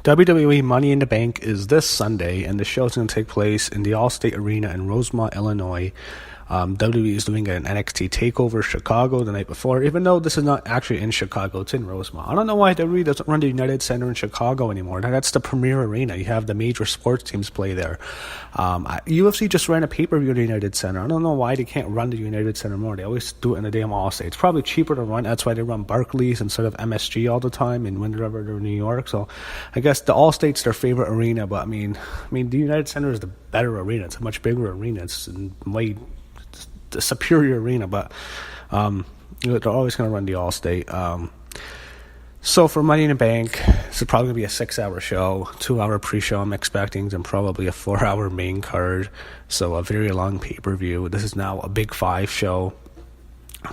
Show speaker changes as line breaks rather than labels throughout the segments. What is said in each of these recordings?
WWE Money in the Bank is this Sunday, and the show is going to take place in the Allstate Arena in Rosemont, Illinois. WWE is doing an NXT TakeOver Chicago the night before, even though this is not actually in Chicago, it's in Rosemont. I don't know why WWE doesn't run the United Center in Chicago anymore. That's the premier arena. You have the major sports teams play there. UFC just ran a pay-per-view in the United Center. I don't know why they can't run the United Center more. They always do it in the damn Allstate. It's probably cheaper to run. That's why they run Barclays instead of MSG all the time in Wind River or New York. So I guess the Allstate's their favorite arena, but I mean the United Center is the better arena. It's a much bigger arena. It's way a superior arena, but they're always going to run the Allstate. So for Money in the Bank, this is probably going to be a 6-hour show, 2-hour pre-show I'm expecting, and probably a 4-hour main card, so a very long pay-per-view. This is now a Big 5 show,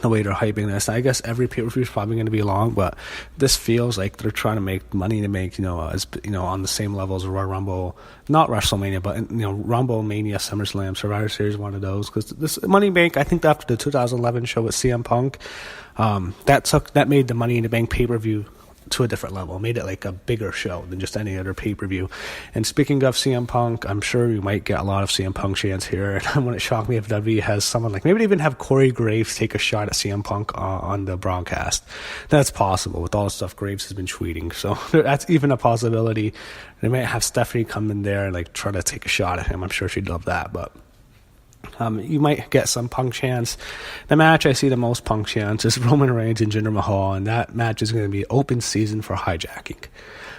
the way they're hyping this. I guess every pay-per-view is probably going to be long, but this feels like they're trying to make Money in the Bank, on the same level as Royal Rumble, not WrestleMania, but Rumble, Mania, SummerSlam, Survivor Series, one of those. Because this Money in the Bank, I think after the 2011 show with CM Punk, that made the Money in the Bank pay-per-view to a different level, made it like a bigger show than just any other pay-per-view. And speaking of CM Punk, I'm sure you might get a lot of CM Punk chants here. And wouldn't shock me if WWE has someone like, maybe they even have Corey Graves take a shot at CM Punk on the broadcast. That's possible with all the stuff Graves has been tweeting. So that's even a possibility. They might have Stephanie come in there and like try to take a shot at him. I'm sure she'd love that, but you might get some Punk chants. The match I see the most Punk chants is Roman Reigns and Jinder Mahal, and that match is going to be open season for hijacking.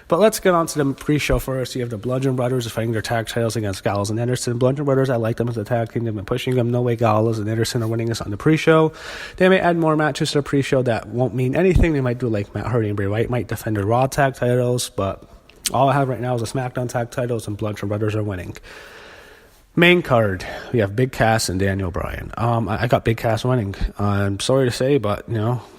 But let's get on to the pre-show first. You have the Bludgeon Brothers fighting their tag titles against Gallows and Anderson. Bludgeon Brothers, I like them as a tag team. They've been pushing them. No way Gallows and Anderson are winning this on the pre-show. They may add more matches to the pre-show that won't mean anything. They might do like Matt Hardy and Bray Wyatt might defend their Raw tag titles, but all I have right now is the SmackDown tag titles, and Bludgeon Brothers are winning. Main card, we have Big Cass and Daniel Bryan. I got Big Cass winning. I'm sorry to say, but,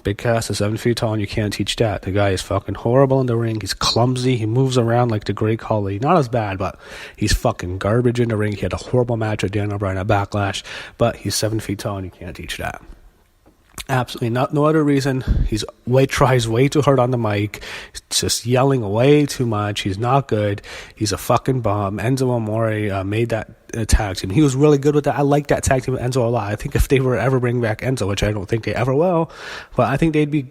Big Cass is 7 feet tall and you can't teach that. The guy is fucking horrible in the ring. He's clumsy. He moves around like the Great Khali. Not as bad, but he's fucking garbage in the ring. He had a horrible match with Daniel Bryan at Backlash, but he's 7 feet tall and you can't teach that. Absolutely no other reason. He tries way too hard on the mic. He's just yelling way too much. He's not good. He's a fucking bum. Enzo Amore made that tag team. He was really good with that. I like that tag team with Enzo a lot. I think if they were ever bring back Enzo, which I don't think they ever will, but I think they'd be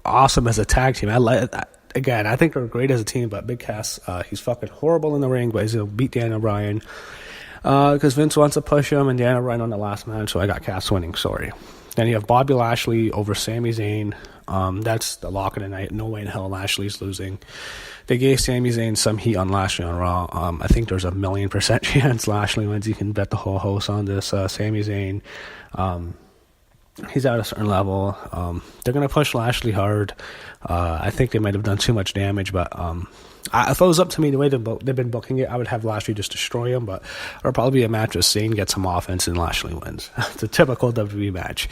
awesome as a tag team. Again, I think they're great as a team, but Big Cass, he's fucking horrible in the ring, but he's going to beat Daniel Bryan because Vince wants to push him, and Daniel Bryan on the last match, so I got Cass winning. Sorry. Then you have Bobby Lashley over Sami Zayn. That's the lock of the night. No way in hell Lashley's losing. They gave Sami Zayn some heat on Lashley on Raw. I think there's a 1,000,000% chance Lashley wins. You can bet the whole house on this. Sami Zayn, he's at a certain level. They're going to push Lashley hard. I think they might have done too much damage, but if it was up to me, the way they've been booking it, I would have Lashley just destroy him, but it'll probably be a match with Zayn gets some offense and Lashley wins. It's a typical WWE match.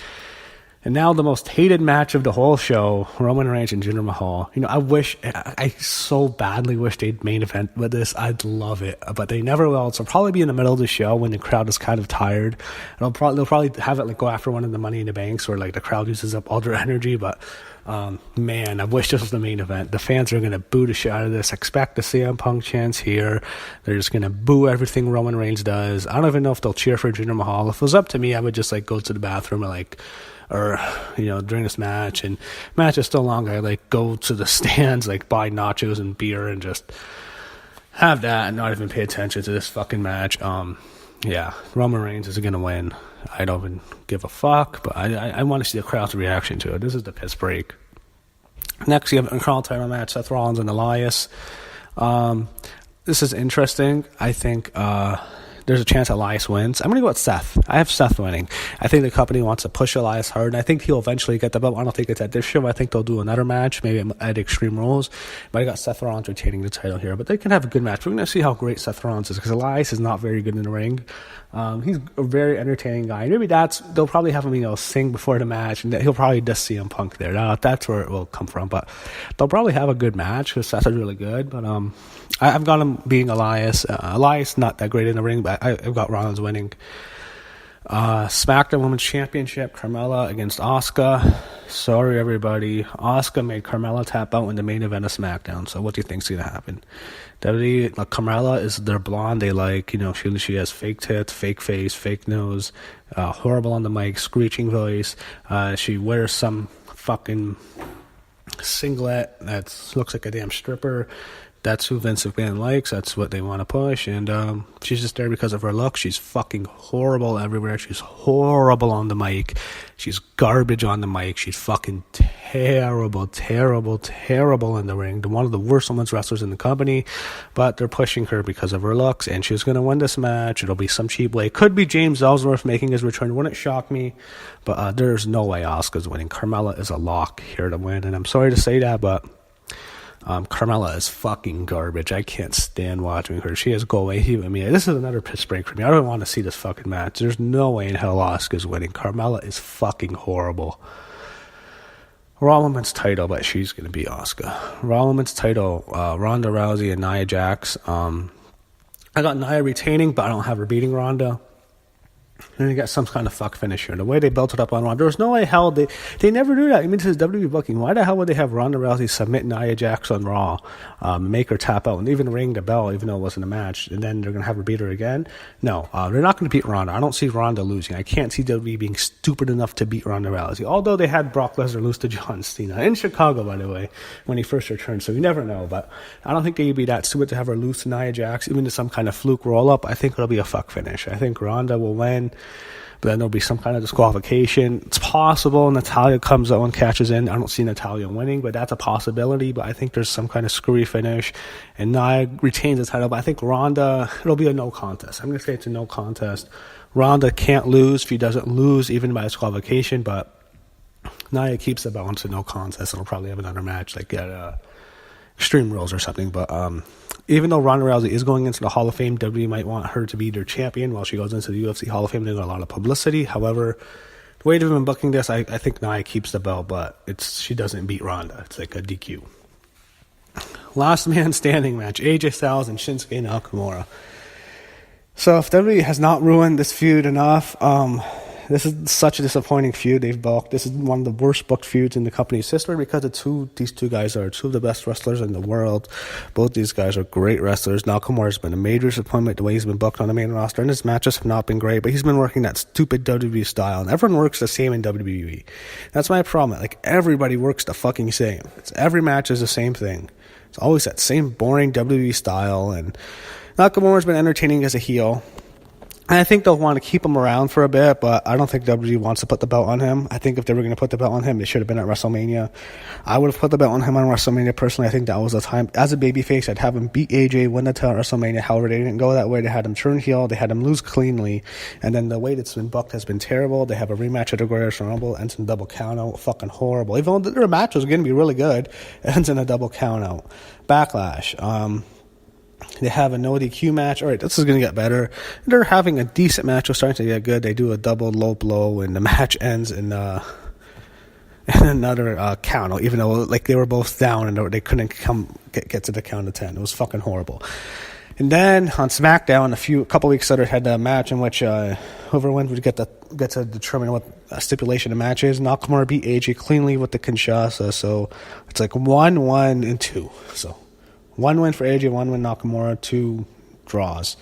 And now the most hated match of the whole show, Roman Reigns and Jinder Mahal. I so badly wish they'd main event with this. I'd love it, but they never will. So it'll probably be in the middle of the show when the crowd is kind of tired. They'll probably have it like go after one of the Money in the Banks where like the crowd uses up all their energy, but man, I wish this was the main event. The fans are going to boo the shit out of this. Expect the CM Punk chants here. They're just going to boo everything Roman Reigns does. I don't even know if they'll cheer for Jinder Mahal. If it was up to me, I would just like go to the bathroom or during this match, and match is still long, I like go to the stands, like buy nachos and beer and just have that and not even pay attention to this fucking match. Roman Reigns is going to win. I don't even give a fuck, but I want to see the crowd's reaction to it. This is the piss break. Next, you have a crown title match, Seth Rollins and Elias. This is interesting. I think there's a chance Elias wins. I'm going to go with Seth. I have Seth winning. I think the company wants to push Elias hard, and I think he'll eventually get the belt. I don't think it's at this show. I think they'll do another match, maybe at Extreme Rules. But I got Seth Rollins retaining the title here. But they can have a good match. We're going to see how great Seth Rollins is, because Elias is not very good in the ring. He's a very entertaining guy. Maybe they'll probably have him, sing before the match, and he'll probably just CM Punk there. That's where it will come from. But they'll probably have a good match, because Seth is really good. But I've got him being Elias. Elias not that great in the ring, but I've got Rollins winning. SmackDown Women's Championship, Carmella against Asuka. sorry everybody, Asuka made Carmella tap out in the main event of SmackDown. So what do you think's gonna happen? WWE, like, Carmella is their blonde. They like, she has fake tits, fake face, fake nose, horrible on the mic, screeching voice. She wears some fucking singlet that looks like a damn stripper. That's who Vince McMahon likes. That's what they want to push. And she's just there because of her look. She's fucking horrible everywhere. She's horrible on the mic. She's garbage on the mic. She's fucking terrible, terrible, terrible in the ring. One of the worst women's wrestlers in the company. But they're pushing her because of her looks. And she's going to win this match. It'll be some cheap way. Could be James Ellsworth making his return. Wouldn't shock me. But there's no way Asuka's winning. Carmella is a lock here to win. And I'm sorry to say that, but Carmella is fucking garbage. I can't stand watching her. She has go away. This is another piss break for me. I don't want to see this fucking match. There's no way in hell Asuka's winning. Carmella is fucking horrible. Raw Women's title, but she's going to be Asuka. Raw Women's title, Ronda Rousey and Nia Jax. I got Nia retaining, but I don't have her beating Ronda. And they got some kind of fuck finish here. The way they built it up on Ronda, there was no way hell they never do that. I mean, this is WWE booking. Why the hell would they have Ronda Rousey submit Nia Jax on Raw, make her tap out, and even ring the bell, even though it wasn't a match, and then they're going to have her beat her again? No, they're not going to beat Ronda. I don't see Ronda losing. I can't see WWE being stupid enough to beat Ronda Rousey. Although they had Brock Lesnar lose to John Cena in Chicago, by the way, when he first returned. So you never know. But I don't think they'd be that stupid to have her lose to Nia Jax, even to some kind of fluke roll up. I think it'll be a fuck finish. I think Ronda will win. But then there'll be some kind of disqualification. It's possible Natalya comes out and catches in. I don't see Natalya winning, but that's a possibility. But I think there's some kind of screwy finish. And Nia retains the title. But I think Ronda, it'll be a no contest. I'm going to say it's a no contest. Ronda can't lose. If she doesn't lose, even by disqualification. But Nia keeps the balance to no contest. It'll probably have another match like at Extreme Rules or something. But even though Ronda Rousey is going into the Hall of Fame, WWE might want her to be their champion while she goes into the UFC Hall of Fame. They got a lot of publicity. However, the way they've been booking this, I think Nia keeps the belt, but she doesn't beat Ronda. It's like a DQ. Last man standing match, AJ Styles and Shinsuke Nakamura. So if WWE has not ruined this feud enough, this is such a disappointing feud they've booked. This is one of the worst booked feuds in the company's history because these two guys are two of the best wrestlers in the world. Both these guys are great wrestlers. Nakamura has been a major disappointment the way he's been booked on the main roster, and his matches have not been great, but he's been working that stupid WWE style, and everyone works the same in WWE. That's my problem. Like, everybody works the fucking same. Every match is the same thing. It's always that same boring WWE style, and Nakamura's been entertaining as a heel. And I think they'll want to keep him around for a bit, but I don't think WWE wants to put the belt on him. I think if they were going to put the belt on him, they should have been at WrestleMania. I would have put the belt on him on WrestleMania personally. I think that was the time. As a babyface, I'd have him beat AJ, win the title at WrestleMania. However, they didn't go that way. They had him turn heel. They had him lose cleanly. And then the way that's been booked has been terrible. They have a rematch at the Royal Rumble. Ends in a double countout. Fucking horrible. Even though their match was going to be really good, it ends in a double countout. Backlash. They have a no DQ match. All right, this is going to get better. They're having a decent match. We're starting to get good. They do a double low blow, and the match ends in another count. Even though they were both down and they couldn't get to the count of 10. It was fucking horrible. And then on SmackDown, a couple weeks later, had a match in which whoever wins would get to determine what a stipulation of match is. Nakamura beat AJ cleanly with the Kinshasa, so it's like 1-1 and 2. So 1 win for AJ, 1 win Nakamura, 2 draws.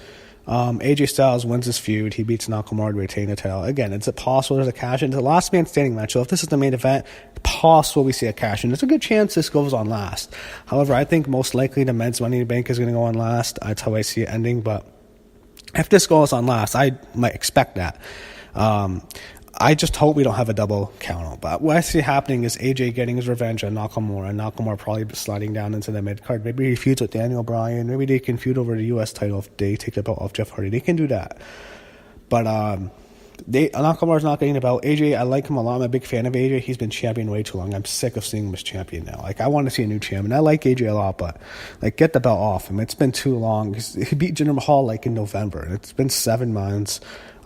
AJ Styles wins this feud. He beats Nakamura to retain the title. Again, it's possible there's a cash in. It's a last man standing match. So if this is the main event, possible we see a cash in. There's a good chance this goes on last. However, I think most likely the men's Money in the Bank is going to go on last. That's how I see it ending. But if this goes on last, I might expect that. I just hope we don't have a double count. But what I see happening is AJ getting his revenge on Nakamura, and Nakamura probably sliding down into the mid-card. Maybe he feuds with Daniel Bryan. Maybe they can feud over the U.S. title if they take the belt off Jeff Hardy. They can do that. But Nakamura's not getting the belt. AJ, I like him a lot. I'm a big fan of AJ. He's been champion way too long. I'm sick of seeing him as champion now. I want to see a new champion. I like AJ a lot, but get the belt off him. It's been too long. He beat Jinder Mahal in November, and it's been 7 months.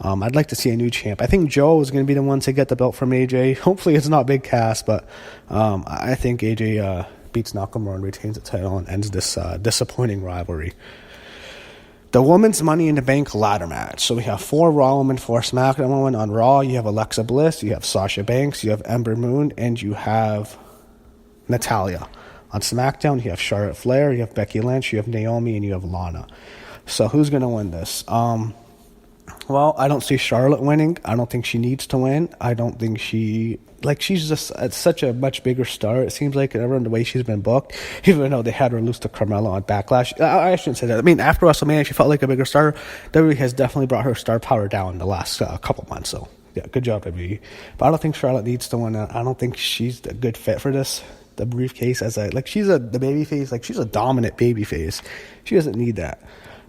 I'd like to see a new champ. I think Joe is going to be the one to get the belt from AJ. Hopefully it's not Big Cass, but I think AJ beats Nakamura and retains the title and ends this disappointing rivalry. The women's Money in the Bank ladder match. So we have 4 Raw women, 4 SmackDown women. On Raw, you have Alexa Bliss, you have Sasha Banks, you have Ember Moon, and you have Natalya. On SmackDown, you have Charlotte Flair, you have Becky Lynch, you have Naomi, and you have Lana. So who's going to win this? Well, I don't see Charlotte winning. I don't think she needs to win. I don't think she's just such a much bigger star. It seems like everyone, the way she's been booked, even though they had her lose to Carmella on Backlash. I shouldn't say that. I mean, after WrestleMania, she felt like a bigger star. WWE has definitely brought her star power down the last couple months. So, yeah, good job, WWE. But I don't think Charlotte needs to win. I don't think she's a good fit for this. The briefcase she's the baby face. Like, she's a dominant baby face. She doesn't need that.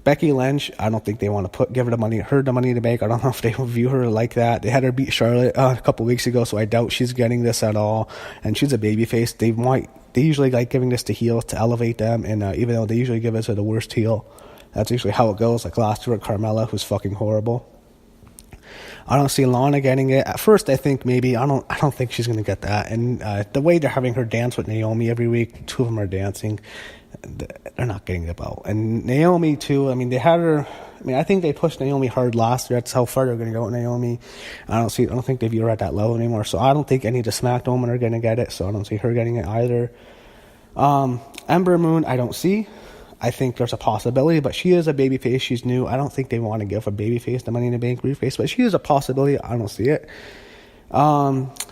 Becky Lynch, I don't think they want to give her the money in the bank. I don't know if they view her like that. They had her beat Charlotte a couple weeks ago, so I doubt she's getting this at all. And she's a babyface. They usually like giving this to heels to elevate them, and even though they usually give it to the worst heel, that's usually how it goes. Like last year at Carmella, who's fucking horrible. I don't see Lana getting it. At first, I think maybe I don't think she's gonna get that. And the way they're having her dance with Naomi every week, 2 of them are dancing. They're not getting the belt. And Naomi too. I mean, they had her. I mean, I think they pushed Naomi hard last year. That's how far they're going to go with Naomi. I don't think they view her at that level anymore. So I don't think any of the SmackDown women are going to get it. So I don't see her getting it either. Ember Moon, I don't see. I think there's a possibility, but she is a babyface. She's new. I don't think they want to give a babyface the Money in the Bank briefcase, but she is a possibility. I don't see it.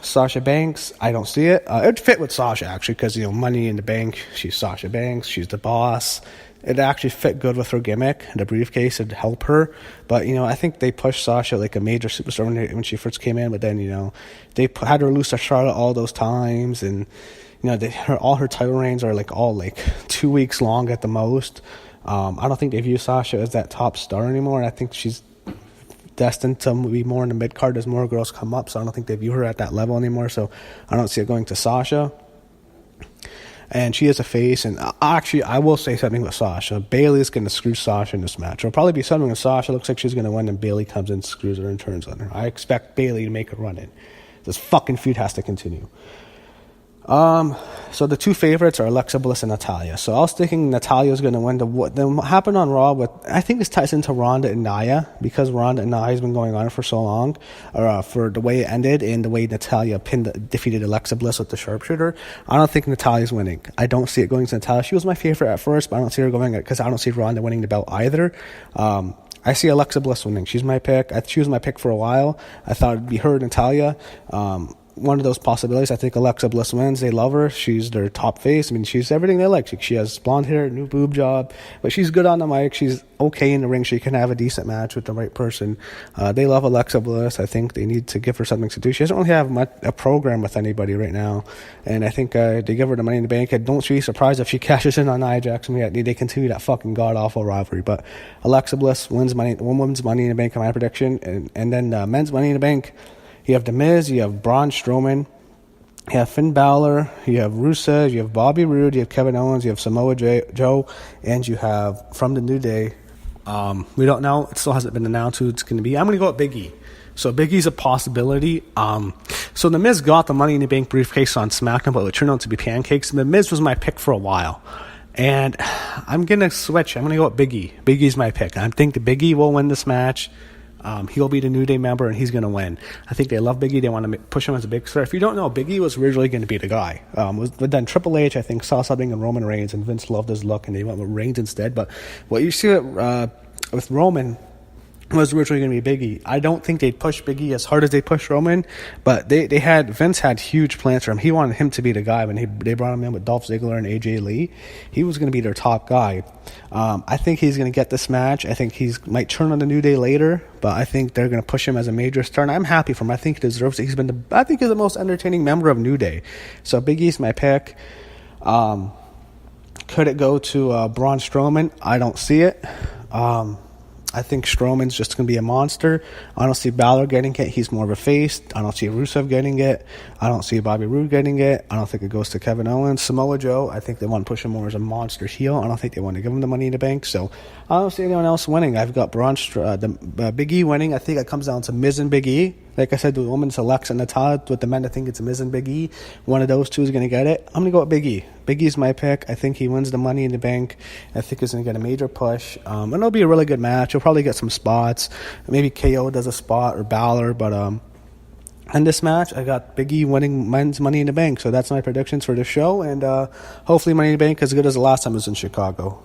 Sasha Banks, I don't see it. It'd fit with Sasha, actually, because, Money in the Bank, she's Sasha Banks, she's the boss. It'd actually fit good with her gimmick. The briefcase would help her. But, I think they pushed Sasha like a major superstar when she first came in, but then, they had her lose to Charlotte all those times, and, all her title reigns are all 2 weeks long at the most. I don't think they view Sasha as that top star anymore, and I think she's destined to be more in the mid-card as more girls come up, so I don't think they view her at that level anymore, so I don't see it going to Sasha. And she is a face, and actually, I will say something with Sasha. Bayley is going to screw Sasha in this match. It'll probably be something with Sasha. Looks like she's going to win, and Bayley comes in, screws her, and turns on her. I expect Bayley to make a run in. This fucking feud has to continue. So the 2 favorites are Alexa Bliss and Natalya. So I was thinking Natalya's going to win. Then what happened on Raw, I think this ties into Ronda and Nia, because Ronda and Nia has been going on for so long, for the way it ended and the way Natalya defeated Alexa Bliss with the sharpshooter. I don't think Natalya's winning. I don't see it going to Natalya. She was my favorite at first, but I don't see her going because I don't see Ronda winning the belt either. I see Alexa Bliss winning. She's my pick. She was my pick for a while. I thought it'd be her, Natalya. One of those possibilities. I think Alexa Bliss wins. They love her. She's their top face. I mean, she's everything they like. She has blonde hair, new boob job, but she's good on the mic. She's okay in the ring. She can have a decent match with the right person. They love Alexa Bliss. I think they need to give her something to do. She doesn't really have a program with anybody right now, and I think they give her the Money in the Bank. I don't be surprised if she cashes in on Nia Jax. They continue that fucking god-awful rivalry, but Alexa Bliss wins women's Money in the Bank in my prediction, and then men's Money in the Bank. You have The Miz, you have Braun Strowman, you have Finn Balor, you have Rusev, you have Bobby Roode, you have Kevin Owens, you have Samoa Joe, and you have, from the New Day, we don't know, it still hasn't been announced who it's going to be. I'm going to go with Big E. So Big E's a possibility. So The Miz got the Money in the Bank briefcase on SmackDown, but it turned out to be pancakes. The Miz was my pick for a while. And I'm going to switch. I'm going to go with Big E. Big E's my pick. I think the Big E will win this match. He'll be the New Day member, and he's going to win. I think they love Big E. They want to push him as a big star. If you don't know, Big E was originally going to be the guy. But then Triple H, I think, saw something in Roman Reigns, and Vince loved his look, and they went with Reigns instead. But what you see with Roman was originally going to be Big E. I don't think they'd push Big E as hard as they pushed Roman, but Vince had huge plans for him. He wanted him to be the guy when they brought him in with Dolph Ziggler and AJ Lee. He was going to be their top guy. I think he's going to get this match. I think he might turn on the New Day later, but I think they're going to push him as a major star, and I'm happy for him. I think he deserves it. I think he's the most entertaining member of New Day. So Big E's my pick. Could it go to Braun Strowman? I don't see it. I think Strowman's just going to be a monster. I don't see Balor getting it. He's more of a face. I don't see Rusev getting it. I don't see Bobby Roode getting it. I don't think it goes to Kevin Owens. Samoa Joe, I think they want to push him more as a monster heel. I don't think they want to give him the Money in the Bank. So I don't see anyone else winning. I've got Big E winning. I think it comes down to Miz and Big E. Like I said, the women's Alexa and Natalya. With the men, I think it's Miz and Big E. One of those two is going to get it. I'm going to go with Big E. Big E's my pick. I think he wins the Money in the Bank. I think he's going to get a major push. And it'll be a really good match. He'll probably get some spots. Maybe KO does a spot or Balor. But in this match, I got Big E winning men's Money in the Bank. So that's my predictions for the show. And hopefully Money in the Bank is as good as the last time it was in Chicago.